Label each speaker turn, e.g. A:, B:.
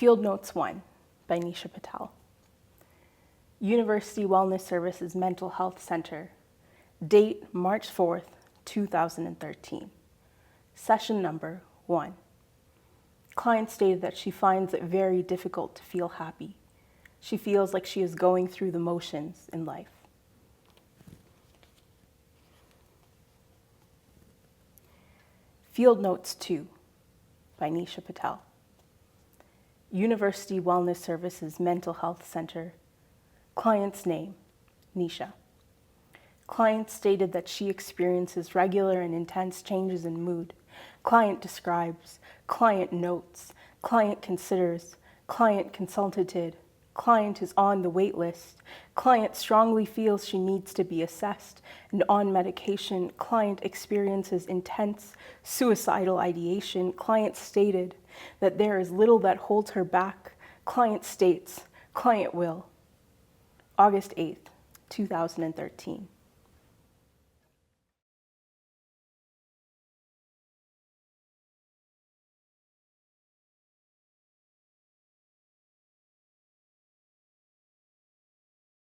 A: Field Notes 1 by Nisha Patel. University Wellness Services Mental Health Center. Date March 4th, 2013. Session number 1. Client stated that she finds it very difficult to feel happy. She feels like she is going through the motions in life. Field Notes 2 by Nisha Patel. University Wellness Services Mental Health Center. Client's name, Nisha. Client stated that she experiences regular and intense changes in mood. Client describes, client notes, client considers, client consulted, client is on the wait list, client strongly feels she needs to be assessed and on medication, client experiences intense suicidal ideation, client stated that there is little that holds her back, client states, client will. August 8th, 2013.